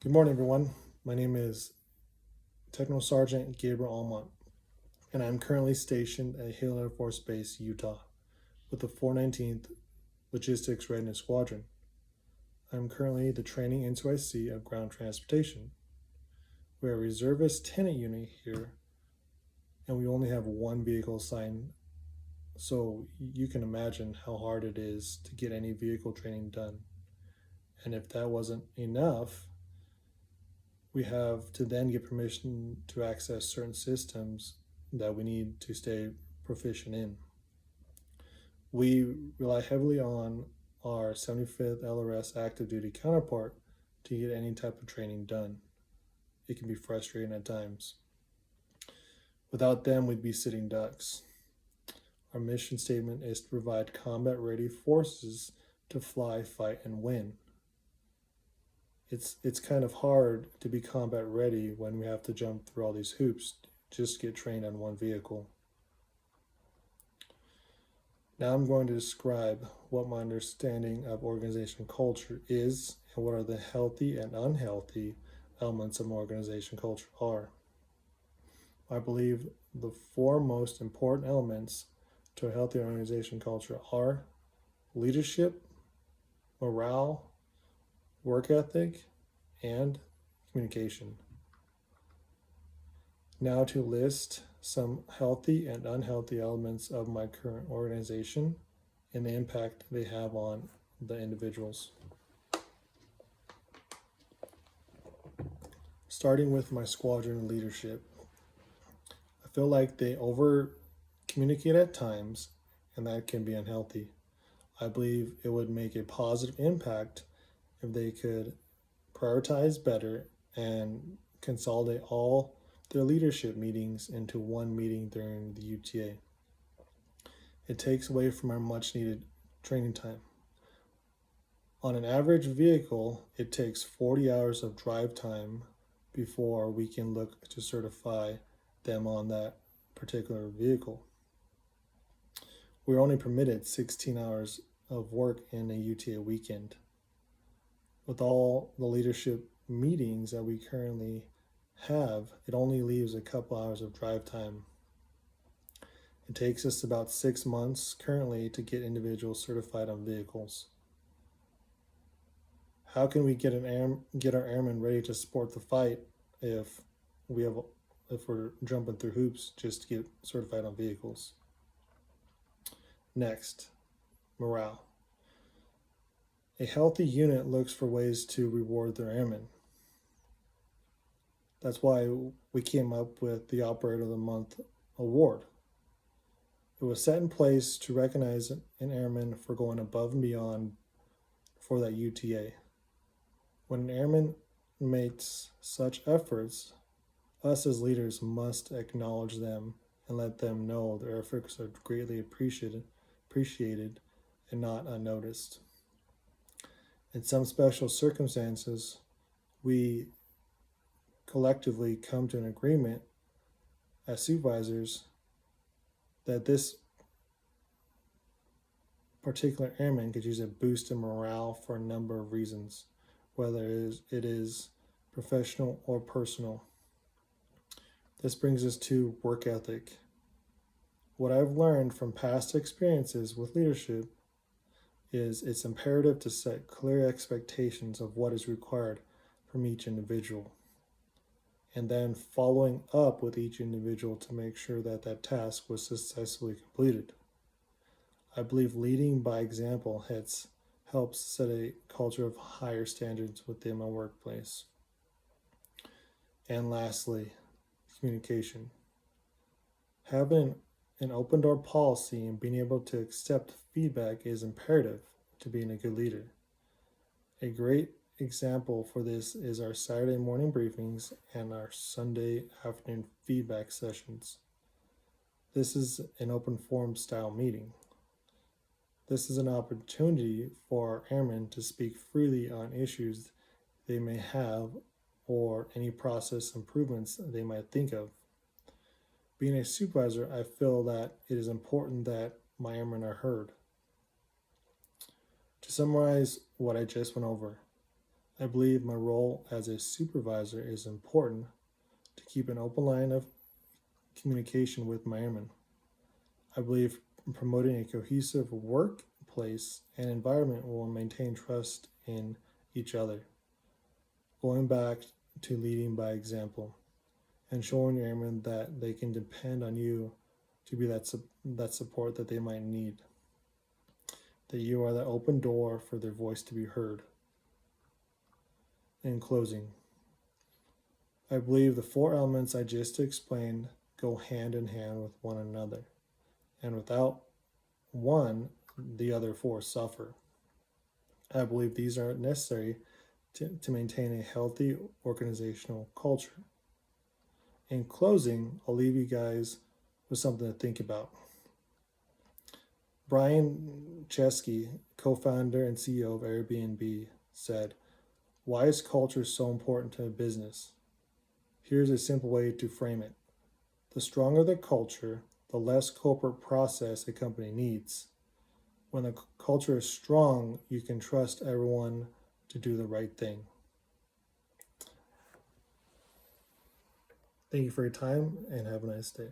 Good morning, everyone. My name is Techno Sergeant Gabriel Almont, and I'm currently stationed at Hill Air Force Base, Utah, with the 419th Logistics Readiness Squadron. I'm currently the training NCOIC of ground transportation. We're a reservist tenant unit here, and we only have one vehicle assigned, so you can imagine how hard it is to get any vehicle training done. And if that wasn't enough, we have to then get permission to access certain systems that we need to stay proficient in. We rely heavily on our 75th LRS active duty counterpart to get any type of training done. It can be frustrating at times. Without them, we'd be sitting ducks. Our mission statement is to provide combat ready forces to fly, fight, and win. It's kind of hard to be combat ready when we have to jump through all these hoops just to get trained on one vehicle. Now I'm going to describe what my understanding of organization culture is and what are the healthy and unhealthy elements of organization culture are. I believe the four most important elements to a healthy organization culture are leadership, morale, work ethic, and communication. Now to list some healthy and unhealthy elements of my current organization and the impact they have on the individuals. Starting with my squadron leadership, I feel like they over communicate at times, and that can be unhealthy. I believe it would make a positive impact if they could prioritize better and consolidate all their leadership meetings into one meeting during the UTA. It takes away from our much needed training time. On an average vehicle, it takes 40 hours of drive time before we can look to certify them on that particular vehicle. We're only permitted 16 hours of work in a UTA weekend. With all the leadership meetings that we currently have, it only leaves a couple hours of drive time. It takes us about 6 months currently to get individuals certified on vehicles. How can we get our airmen ready to support the fight if we're jumping through hoops just to get certified on vehicles? Next, morale. A healthy unit looks for ways to reward their airmen. That's why we came up with the Operator of the Month award. It was set in place to recognize an airman for going above and beyond for that UTA. When an airman makes such efforts, us as leaders must acknowledge them and let them know their efforts are greatly appreciated and not unnoticed. In some special circumstances, we collectively come to an agreement as supervisors that this particular airman could use a boost in morale for a number of reasons, whether it is professional or personal. This brings us to work ethic. What I've learned from past experiences with leadership is it's imperative to set clear expectations of what is required from each individual, and then following up with each individual to make sure that that task was successfully completed. I believe leading by example helps set a culture of higher standards within my workplace. And lastly, communication. Having an open door policy and being able to accept feedback is imperative to being a good leader. A great example for this is our Saturday morning briefings and our Sunday afternoon feedback sessions. This is an open forum style meeting. This is an opportunity for our airmen to speak freely on issues they may have or any process improvements they might think of. Being a supervisor, I feel that it is important that my airmen are heard. To summarize what I just went over, I believe my role as a supervisor is important to keep an open line of communication with my airmen. I believe promoting a cohesive workplace and environment will maintain trust in each other, going back to leading by example and showing your airmen that they can depend on you to be that support that they might need, that you are the open door for their voice to be heard. In closing, I believe the four elements I just explained go hand in hand with one another, and without one, the other four suffer. I believe these are necessary to maintain a healthy organizational culture. In closing, I'll leave you guys with something to think about. Brian Chesky, co founder and CEO of Airbnb, said, "Why is culture so important to a business? Here's a simple way to frame it. The stronger the culture, the less corporate process a company needs. When the culture is strong, you can trust everyone to do the right thing." Thank you for your time and have a nice day.